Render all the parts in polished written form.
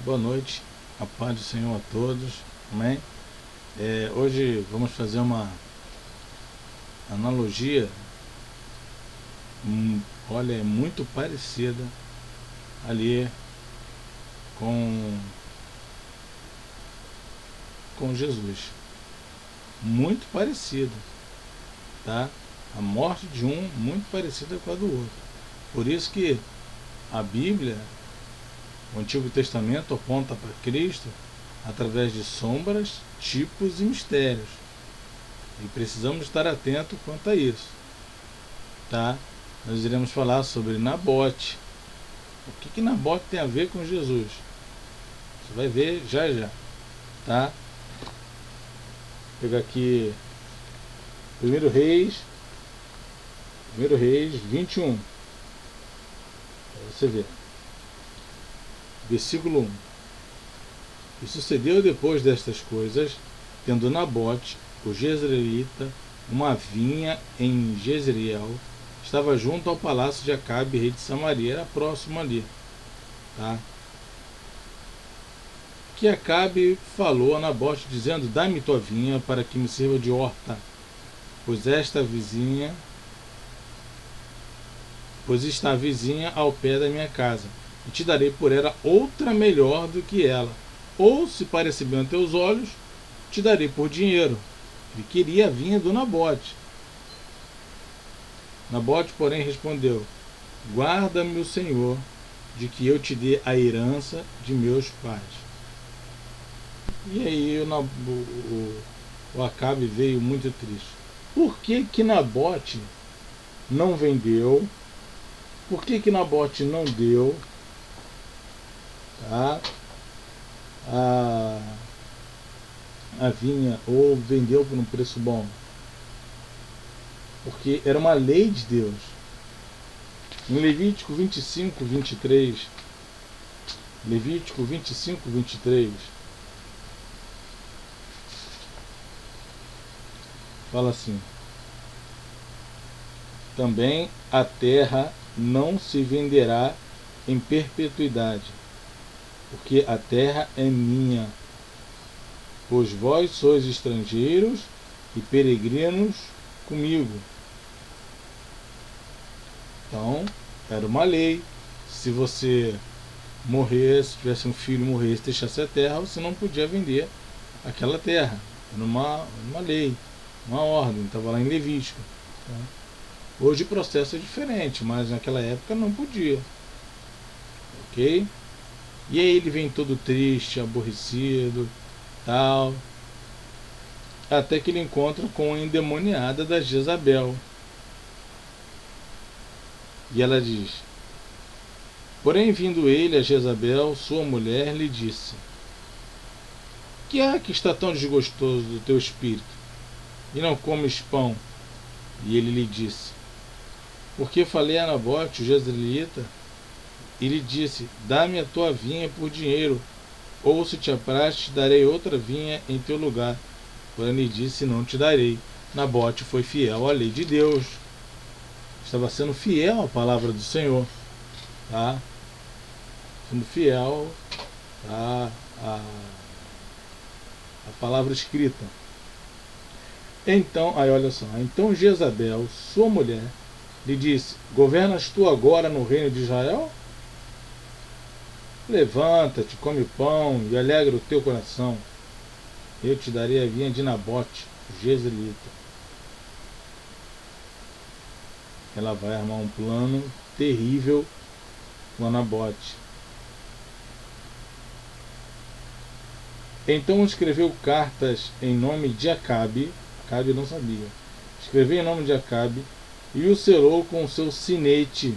Boa noite, a paz do Senhor a todos, amém? Hoje vamos fazer uma analogia, olha, é muito parecida ali com, com Jesus, muito parecida, tá? A morte de um muito parecida com a do outro. Por isso que a Bíblia, o Antigo Testamento, aponta para Cristo através de sombras, tipos e mistérios. E precisamos estar atentos quanto a isso. Tá? Nós iremos falar sobre Nabote. O que Nabote tem a ver com Jesus? Você vai ver já já. Tá? Vou pegar aqui 1 Reis 21. Para você ver. Versículo 1. E sucedeu depois destas coisas, tendo Nabote, o jezreelita, uma vinha em Jezreel, estava junto ao palácio de Acabe, rei de Samaria, era próximo ali. Tá? Que Acabe falou a Nabote, dizendo: dá-me tua vinha para que me sirva de horta, pois está vizinha ao pé da minha casa, e te darei por ela outra melhor do que ela. Ou, se parecer bem aos teus olhos, te darei por dinheiro. Ele queria a vinha do Nabote. Nabote, porém, respondeu: guarda-me o Senhor, de que eu te dê a herança de meus pais. E aí o Acabe veio muito triste. Por que Nabote não vendeu? Por que Nabote não deu, tá, a vinha, ou vendeu por um preço bom? Porque era uma lei de Deus. Em Levítico 25, 23, Levítico 25, 23, fala assim: também a terra não se venderá em perpetuidade, porque a terra é minha, pois vós sois estrangeiros e peregrinos comigo. Então, era uma lei. Se você morresse, tivesse um filho, morresse, deixasse a terra, você não podia vender aquela terra. Era uma lei, uma ordem, estava lá em Levítico. Tá? Hoje o processo é diferente, mas naquela época não podia. Ok? E aí ele vem todo triste, aborrecido, tal, até que ele encontra com a endemoniada da Jezabel. E ela diz: porém, vindo ele a Jezabel, sua mulher, lhe disse: que há que está tão desgostoso do teu espírito, e não comes pão? E ele lhe disse: porque falei a Nabote, o jezreelita, e lhe disse: dá-me a tua vinha por dinheiro, ou, se te apraz, te darei outra vinha em teu lugar. Porém lhe disse: não te darei. Nabote foi fiel à lei de Deus, estava sendo fiel à palavra do Senhor, tá? Sendo fiel à palavra escrita. Então, aí olha só, então Jezabel, sua mulher, lhe disse: governas tu agora no reino de Israel? Levanta-te, come pão e alegra o teu coração. Eu te darei a vinha de Nabote, o jezreelita. Ela vai armar um plano terrível com Nabote. Então escreveu cartas em nome de Acabe. Acabe não sabia. Escreveu em nome de Acabe e o selou com o seu sinete,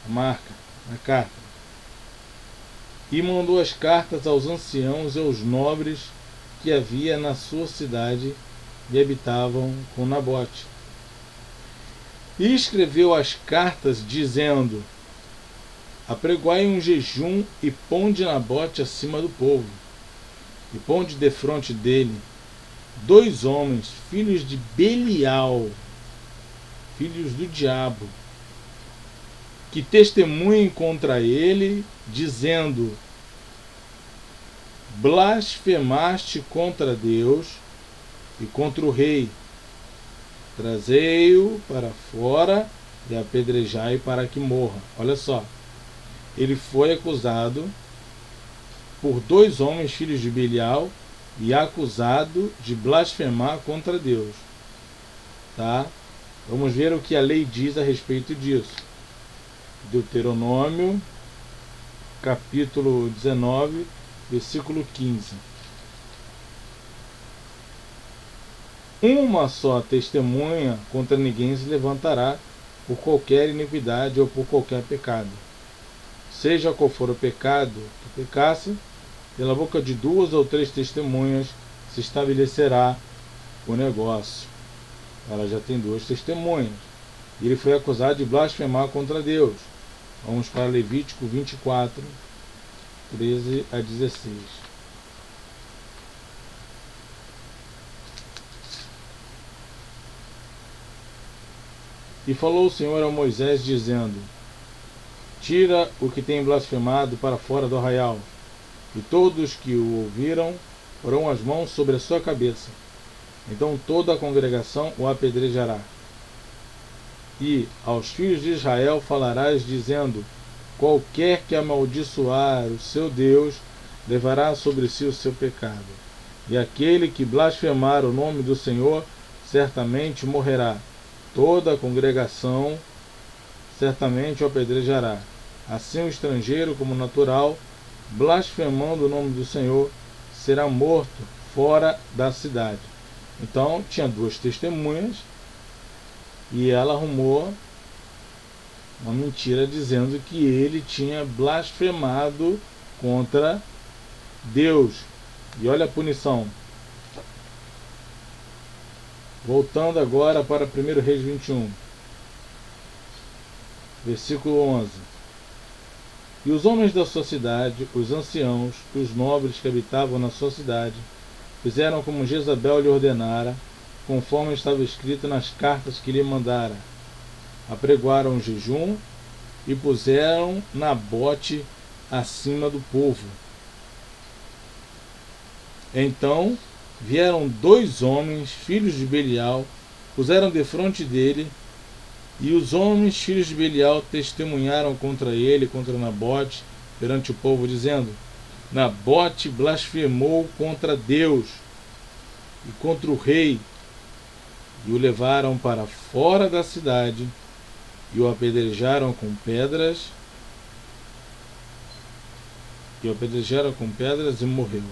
a marca, a carta. E mandou as cartas aos anciãos e aos nobres que havia na sua cidade e habitavam com Nabote. E escreveu as cartas dizendo: apregoai um jejum e ponde Nabote acima do povo, e ponde defronte dele 2 homens, filhos de Belial, filhos do diabo, que testemunhem contra ele, dizendo: blasfemaste contra Deus e contra o rei. Trazei-o para fora e apedrejai para que morra. Olha só, ele foi acusado por 2 homens, filhos de Belial, e acusado de blasfemar contra Deus. Tá? Vamos ver o que a lei diz a respeito disso. Deuteronômio, capítulo 19, versículo 15. Uma só testemunha contra ninguém se levantará por qualquer iniquidade ou por qualquer pecado. Seja qual for o pecado que pecasse, pela boca de 2 ou 3 testemunhas se estabelecerá o negócio. Ela já tem 2 testemunhas. Ele foi acusado de blasfemar contra Deus. Vamos para Levítico 24, 13 a 16. E falou o Senhor a Moisés, dizendo: tira o que tem blasfemado para fora do arraial, e todos que o ouviram porão as mãos sobre a sua cabeça. Então toda a congregação o apedrejará. E aos filhos de Israel falarás, dizendo: qualquer que amaldiçoar o seu Deus levará sobre si o seu pecado. E aquele que blasfemar o nome do Senhor certamente morrerá. Toda a congregação certamente o apedrejará. Assim o estrangeiro como o natural, blasfemando o nome do Senhor, será morto fora da cidade. Então tinha 2 testemunhas e ela arrumou uma mentira dizendo que ele tinha blasfemado contra Deus. E olha a punição. Voltando agora para 1 Reis 21, versículo 11. E os homens da sua cidade, os anciãos, os nobres que habitavam na sua cidade, fizeram como Jezabel lhe ordenara, conforme estava escrito nas cartas que lhe mandara. Apregoaram o jejum e puseram Nabote acima do povo. Então vieram 2 homens, filhos de Belial, puseram defronte dele, e os homens, filhos de Belial, testemunharam contra ele, contra Nabote, perante o povo, dizendo: Nabote blasfemou contra Deus e contra o rei, e o levaram para fora da cidade, e o apedrejaram com pedras, e morreu.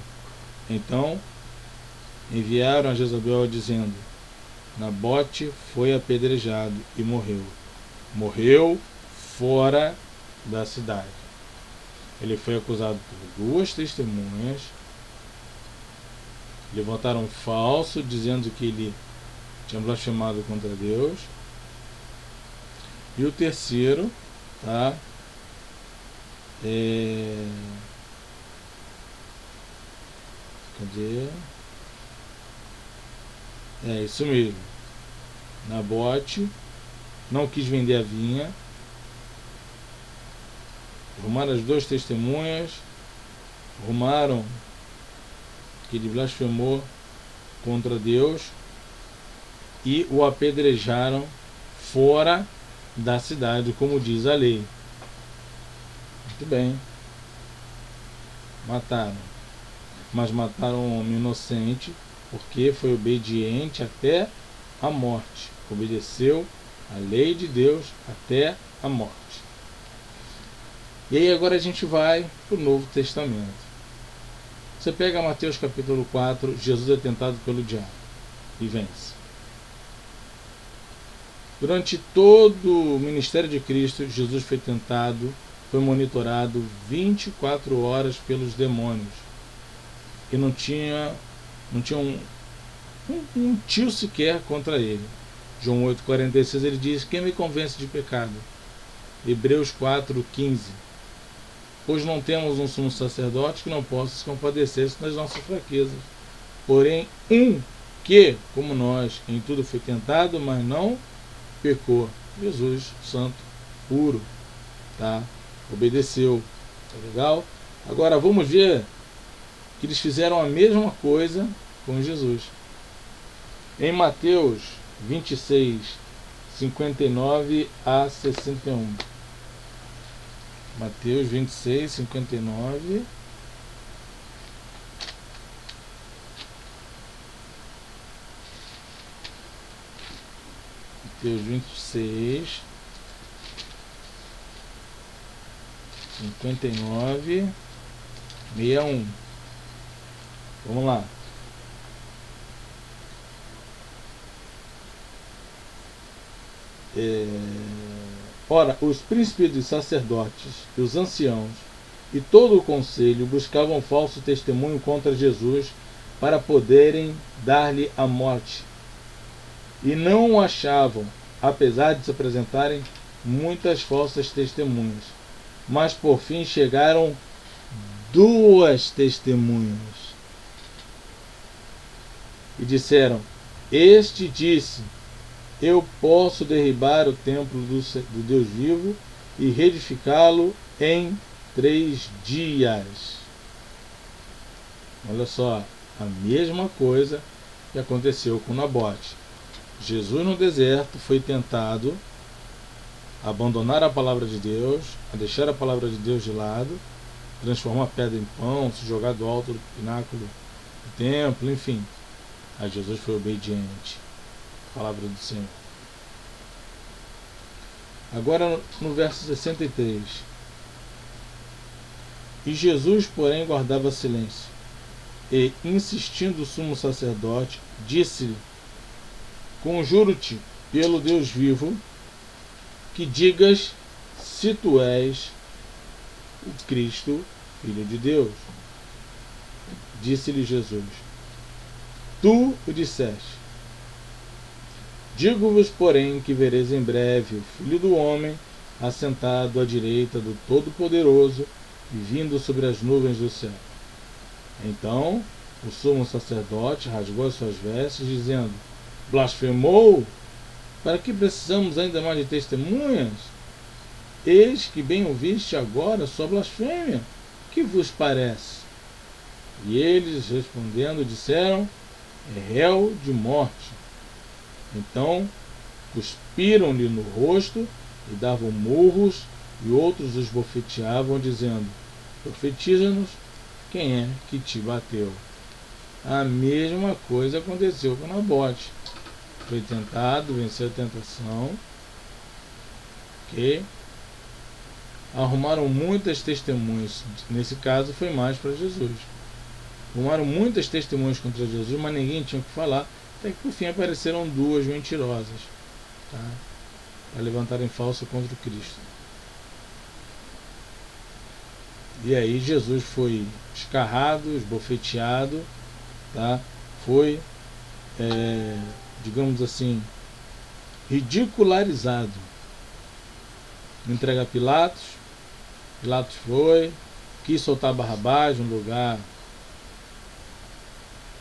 Então enviaram a Jezabel dizendo: Nabote foi apedrejado e morreu. Morreu fora da cidade. Ele foi acusado por 2 testemunhas, levantaram um falso dizendo que ele tinha blasfemado contra Deus. E o terceiro, tá? Cadê? É isso mesmo. Nabote não quis vender a vinha. Arrumaram as 2 testemunhas. Arrumaram que ele blasfemou contra Deus e o apedrejaram fora da cidade, como diz a lei. Muito bem. Mataram. Mas mataram um homem inocente, porque foi obediente até a morte. Obedeceu a lei de Deus até a morte. E aí agora a gente vai para o Novo Testamento. Você pega Mateus capítulo 4, Jesus é tentado pelo diabo e vence. Durante todo o ministério de Cristo, Jesus foi tentado, foi monitorado 24 horas pelos demônios. E não tinha um tio sequer contra ele. João 8,46 ele diz: quem me convence de pecado? Hebreus 4,15. Pois não temos um sumo sacerdote que não possa se compadecer das nossas fraquezas, porém que, como nós, em tudo foi tentado, mas não pecou. Jesus, santo, puro. tá? Obedeceu, tá legal? Agora vamos ver que eles fizeram a mesma coisa com Jesus. Em Mateus 26, 59 a 61. Mateus 26, 59. Mateus 26, 59, 61. Vamos lá. Ora, os príncipes dos sacerdotes e os anciãos e todo o conselho buscavam falso testemunho contra Jesus para poderem dar-lhe a morte. E não o achavam, apesar de se apresentarem muitas falsas testemunhas. Mas por fim chegaram 2 testemunhas. E disseram: Este disse: Eu posso derribar o templo do Deus vivo e reedificá-lo em 3 dias. Olha só, a mesma coisa que aconteceu com Nabote. Jesus no deserto foi tentado a abandonar a palavra de Deus, a deixar a palavra de Deus de lado, transformar a pedra em pão, se jogar do alto do pináculo do templo, enfim. Aí Jesus foi obediente à palavra do Senhor. Agora no verso 63. E Jesus, porém, guardava silêncio. E, insistindo o sumo sacerdote, disse-lhe: Conjuro-te pelo Deus vivo, que digas se tu és o Cristo, Filho de Deus. Disse-lhe Jesus: Tu o disseste. Digo-vos, porém, que vereis em breve o Filho do Homem assentado à direita do Todo-Poderoso e vindo sobre as nuvens do céu. Então o sumo sacerdote rasgou as suas vestes, dizendo: Blasfemou? Para que precisamos ainda mais de testemunhas? Eis que bem ouviste agora sua blasfêmia. Que vos parece? E eles, respondendo, disseram: É réu de morte. Então cuspiram-lhe no rosto e davam murros, e outros os bofeteavam, dizendo: Profetiza-nos, quem é que te bateu? A mesma coisa aconteceu com Nabote. Foi tentado, venceu a tentação, que arrumaram muitas testemunhas. Nesse caso foi mais para Jesus. Arrumaram muitas testemunhas contra Jesus, mas ninguém tinha o que falar, até que por fim apareceram 2 mentirosas, tá? Para levantarem falso contra o Cristo. E aí Jesus foi escarrado, esbofeteado, tá? Foi, digamos assim, ridicularizado. Entrega a Pilatos. Pilatos foi, quis soltar Barrabás no lugar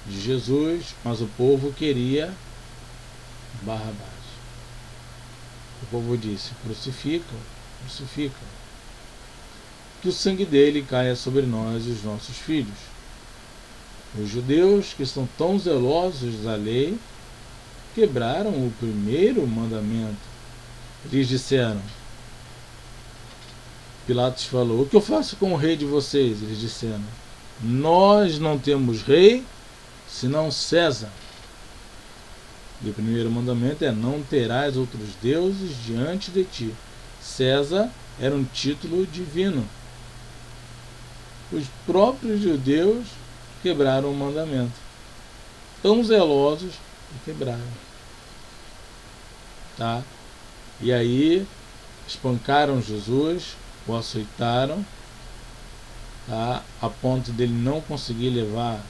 de Jesus, mas o povo queria Barrabás. O povo disse: Crucificam, crucificam. Que o sangue dele caia sobre nós e os nossos filhos. Os judeus, que são tão zelosos da lei, quebraram o primeiro mandamento. Eles disseram: Pilatos falou: O que eu faço com o rei de vocês? Eles disseram: Nós não temos rei, senão César. E o primeiro mandamento é: Não terás outros deuses diante de ti. César era um título divino. Os próprios judeus quebraram o mandamento. Tão zelosos que quebraram. Tá? E aí espancaram Jesus, o açoitaram, tá? A ponto dele não conseguir levar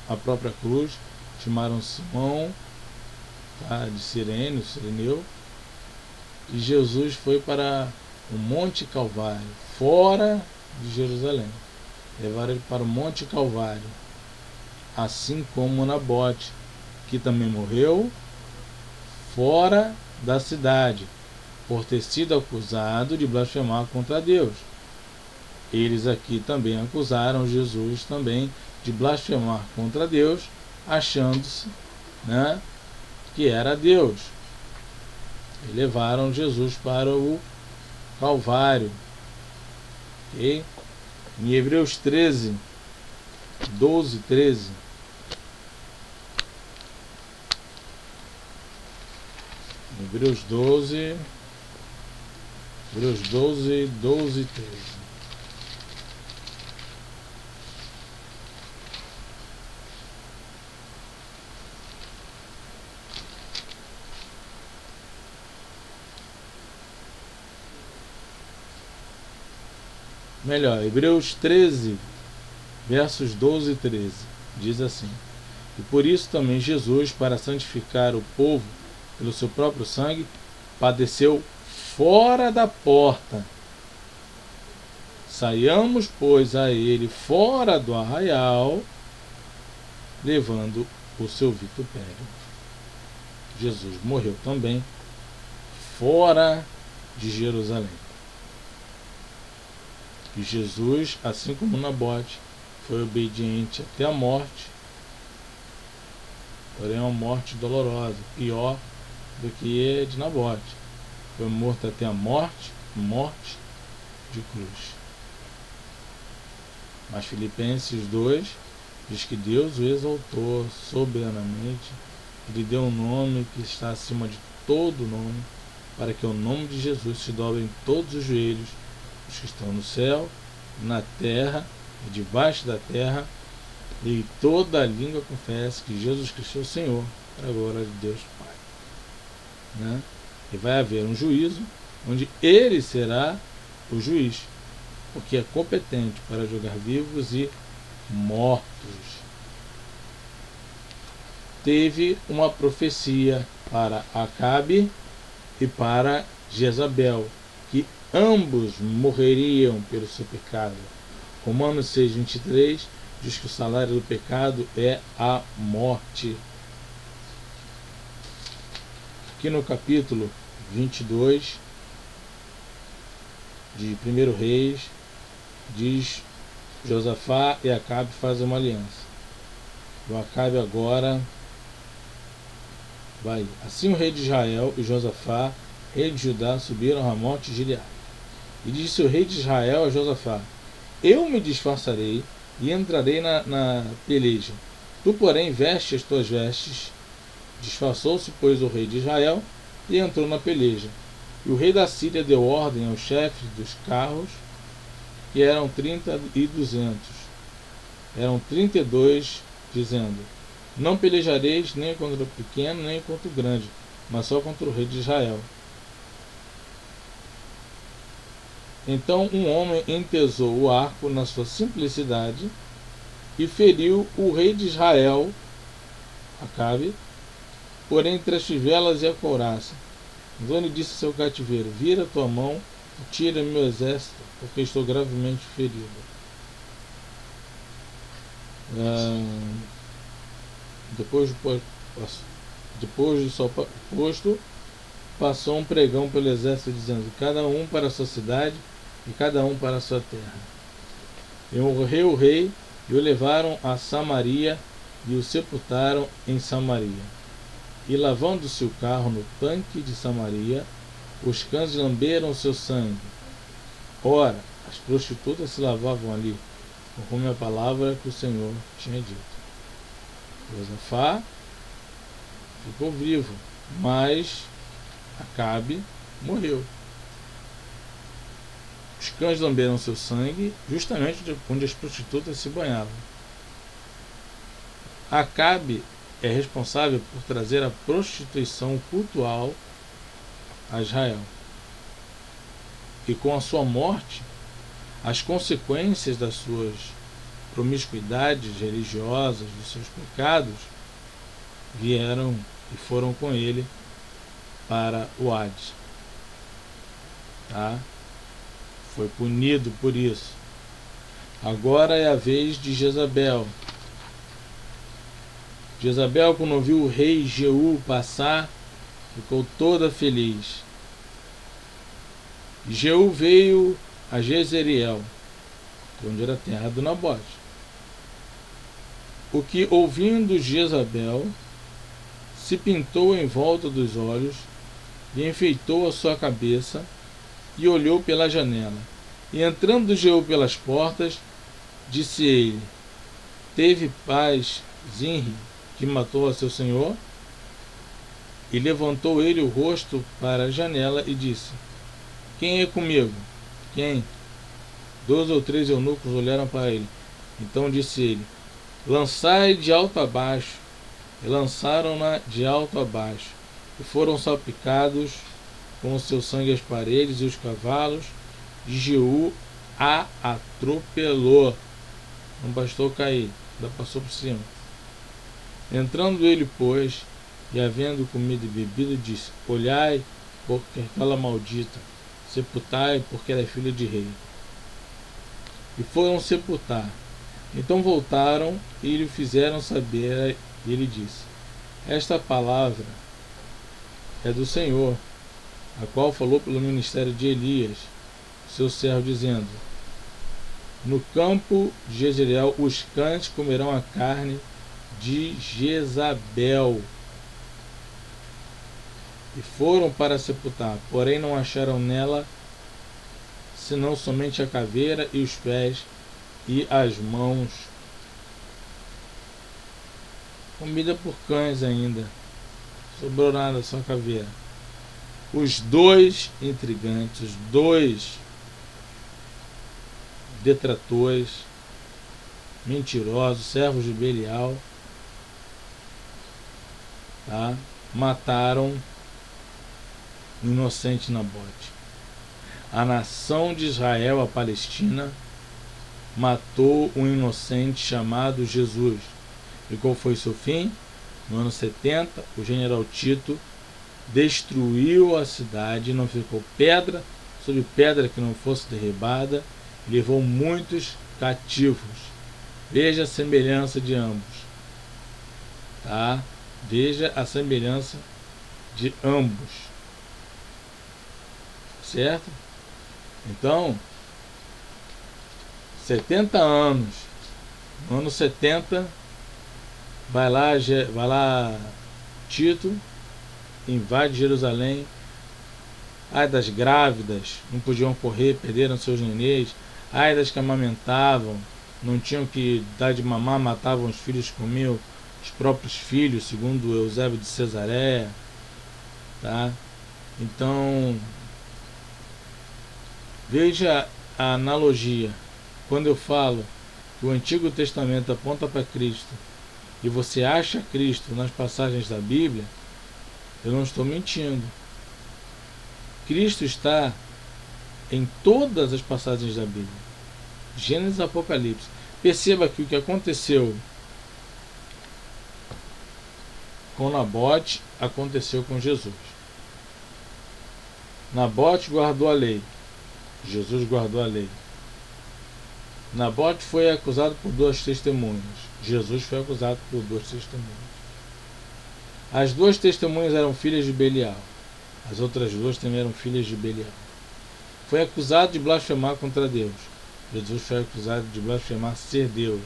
a própria cruz. Chamaram Simão, tá? De Cirene, o Cireneu. E Jesus foi para o Monte Calvário, fora de Jerusalém. Levaram ele para o Monte Calvário, assim como Nabote, que também morreu fora da cidade, por ter sido acusado de blasfemar contra Deus. Eles aqui também acusaram Jesus também de blasfemar contra Deus, achando-se, né, que era Deus. E levaram Jesus para o Calvário. Okay? Em Hebreus 13, 12, 13. Hebreus 12, 12 e 13. Melhor, Hebreus 13, versos 12 e 13, diz assim: E por isso também Jesus, para santificar o povo pelo seu próprio sangue, padeceu fora da porta. Saiamos, pois, a ele fora do arraial, levando o seu vitupério. Jesus morreu também fora de Jerusalém. E Jesus, assim como Nabote, foi obediente até a morte, porém uma morte dolorosa, pior do que a de Nabote. Foi morto até a morte de cruz. Mas Filipenses 2 diz que Deus o exaltou soberanamente, lhe deu um nome que está acima de todo nome, para que o nome de Jesus se dobre em todos os joelhos, os que estão no céu, na terra e debaixo da terra, e toda a língua confesse que Jesus Cristo é o Senhor, para a glória de Deus Pai. Né? E vai haver um juízo onde ele será o juiz, porque é competente para julgar vivos e mortos. Teve uma profecia para Acabe e para Jezabel, que ambos morreriam pelo seu pecado. Romanos 6, 23 diz que o salário do pecado é a morte. Aqui no capítulo 22 de 1 Reis, diz: Josafá e Acabe fazem uma aliança. O Acabe agora vai. Assim o rei de Israel e Josafá, rei de Judá, subiram a Ramote de Gileade. E disse o rei de Israel a Josafá: Eu me disfarçarei e entrarei na peleja. Tu, porém, veste as tuas vestes. Disfarçou-se, pois, o rei de Israel e entrou na peleja. E o rei da Síria deu ordem aos chefes dos carros, que eram 30 e 200. Eram 32, dizendo: Não pelejareis nem contra o pequeno, nem contra o grande, mas só contra o rei de Israel. Então um homem entesou o arco na sua simplicidade e feriu o rei de Israel, Acabe, porém entre as fivelas e a couraça. Então ele disse ao seu cativeiro: Vira tua mão e tira meu exército, porque estou gravemente ferido. Depois do sol posto, passou um pregão pelo exército, dizendo: Cada um para a sua cidade e cada um para a sua terra. E morreu o rei, e o levaram a Samaria, e o sepultaram em Samaria. E lavando-se o carro no tanque de Samaria, os cães lamberam seu sangue. Ora, as prostitutas se lavavam ali, conforme a palavra que o Senhor tinha dito. Josafá ficou vivo, mas Acabe morreu. Os cães lamberam seu sangue, justamente onde as prostitutas se banhavam. Acabe é responsável por trazer a prostituição cultural a Israel. E com a sua morte, as consequências das suas promiscuidades religiosas, dos seus pecados, vieram e foram com ele para o Hades. Tá? Foi punido por isso. Agora é a vez de Jezabel. Jezabel, quando viu o rei Jeú passar, ficou toda feliz. Jeú veio a Jezreel, onde era a terra do Nabote, o que, ouvindo Jezabel, se pintou em volta dos olhos e enfeitou a sua cabeça e olhou pela janela. E entrando Jeú pelas portas, disse ele: teve paz Zinri, que matou a seu senhor? E levantou ele o rosto para a janela e disse: quem é comigo? Quem? 2 ou 3 eunucos olharam para ele. Então disse ele: lançai de alto a baixo. E lançaram-na de alto a baixo, e foram salpicados com o seu sangue as paredes e os cavalos, e Jeú a atropelou. Não bastou cair, ainda passou por cima. Entrando ele, pois, e havendo comido e bebido, disse: olhai, porque aquela maldita, sepultai, porque ela é filha de rei. E foram sepultar. Então voltaram e lhe fizeram saber, e ele disse: esta palavra é do Senhor, a qual falou pelo ministério de Elias, seu servo, dizendo: no campo de Jezreel os cães comerão a carne de Jezabel. E foram para sepultar, porém não acharam nela senão somente a caveira e os pés e as mãos. Comida por cães ainda. Sobrou nada, só caveira. Os 2 intrigantes, os 2 detratores, mentirosos, servos de Belial, tá? Mataram o inocente Nabote. A nação de Israel, a Palestina, matou um inocente chamado Jesus. E qual foi seu fim? No ano 70, o general Tito destruiu a cidade, não ficou pedra sobre pedra que não fosse derribada, e levou muitos cativos. Veja a semelhança de ambos, tá? Veja a semelhança de ambos, certo? Então, 70 anos, no ano 70, vai lá Tito, invade Jerusalém. Ai das grávidas, não podiam correr, perderam seus nenês. Ai das que amamentavam, não tinham que dar de mamar, matavam os filhos, comiam os próprios filhos, segundo Eusébio de Cesareia, tá? Então, veja a analogia. Quando eu falo que o Antigo Testamento aponta para Cristo e você acha Cristo nas passagens da Bíblia, eu não estou mentindo. Cristo está em todas as passagens da Bíblia, Gênesis e Apocalipse. Perceba que o que aconteceu com Nabote aconteceu com Jesus. Nabote guardou a lei, Jesus guardou a lei. Nabote foi acusado por 2 testemunhas, Jesus foi acusado por 2 testemunhas. As 2 testemunhas eram filhas de Belial, as outras 2 também eram filhas de Belial. Foi acusado de blasfemar contra Deus, Jesus foi acusado de blasfemar ser Deus,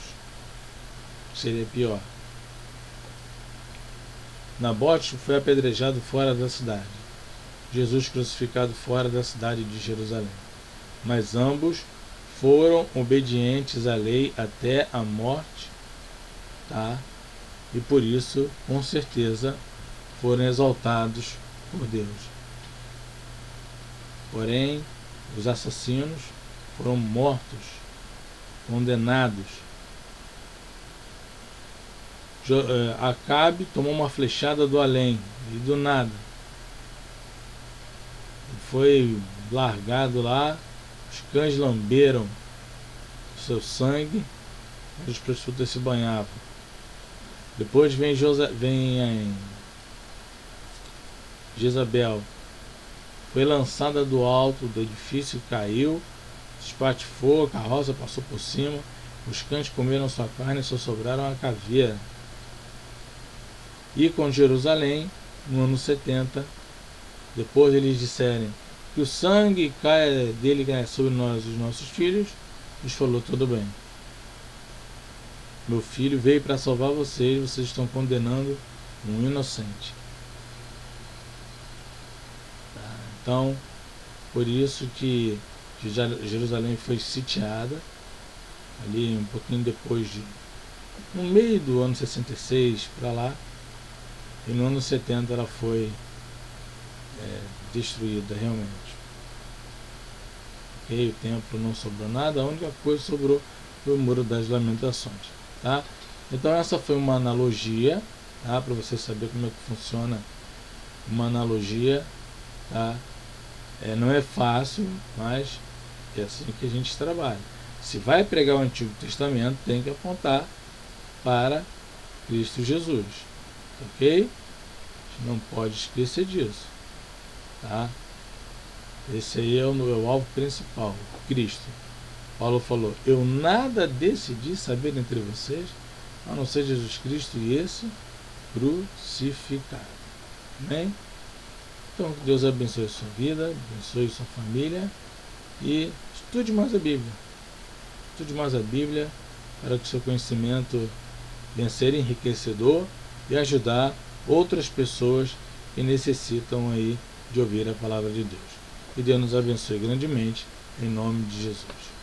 seria pior. Nabote foi apedrejado fora da cidade, Jesus crucificado fora da cidade de Jerusalém. Mas ambos foram obedientes à lei até a morte, tá? E por isso, com certeza, foram exaltados por Deus. Porém, os assassinos foram mortos, condenados. Acabe tomou uma flechada do além, e do nada foi largado lá. Os cães lamberam o seu sangue, os prostitutas se banhavam. Depois vem Jezabel, foi lançada do alto do edifício, caiu, se espatifou, a carroça passou por cima, os cães comeram sua carne e só sobraram a caveira. E com Jerusalém, no ano 70, depois eles disserem: que o sangue dele caia sobre nós e os nossos filhos, Deus falou: tudo bem. Meu filho veio para salvar vocês, vocês estão condenando um inocente. Tá? Então, por isso que Jerusalém foi sitiada, ali um pouquinho depois no meio do ano 66 para lá, e no ano 70 ela foi destruída realmente. Okay? O templo não sobrou nada, a única coisa que sobrou foi o Muro das Lamentações. Tá? Então essa foi uma analogia, tá? Para você saber como é que funciona uma analogia. Tá? Não é fácil, mas é assim que a gente trabalha. Se vai pregar o Antigo Testamento, tem que apontar para Cristo Jesus. Ok? A gente não pode esquecer disso. Tá? Esse aí é o alvo principal, Cristo. Paulo falou: eu nada decidi saber entre vocês, a não ser Jesus Cristo e esse crucificado. Amém? Então, que Deus abençoe a sua vida, abençoe a sua família e estude mais a Bíblia. Estude mais a Bíblia para que o seu conhecimento venha a ser enriquecedor e ajudar outras pessoas que necessitam aí de ouvir a palavra de Deus. Que Deus nos abençoe grandemente, em nome de Jesus.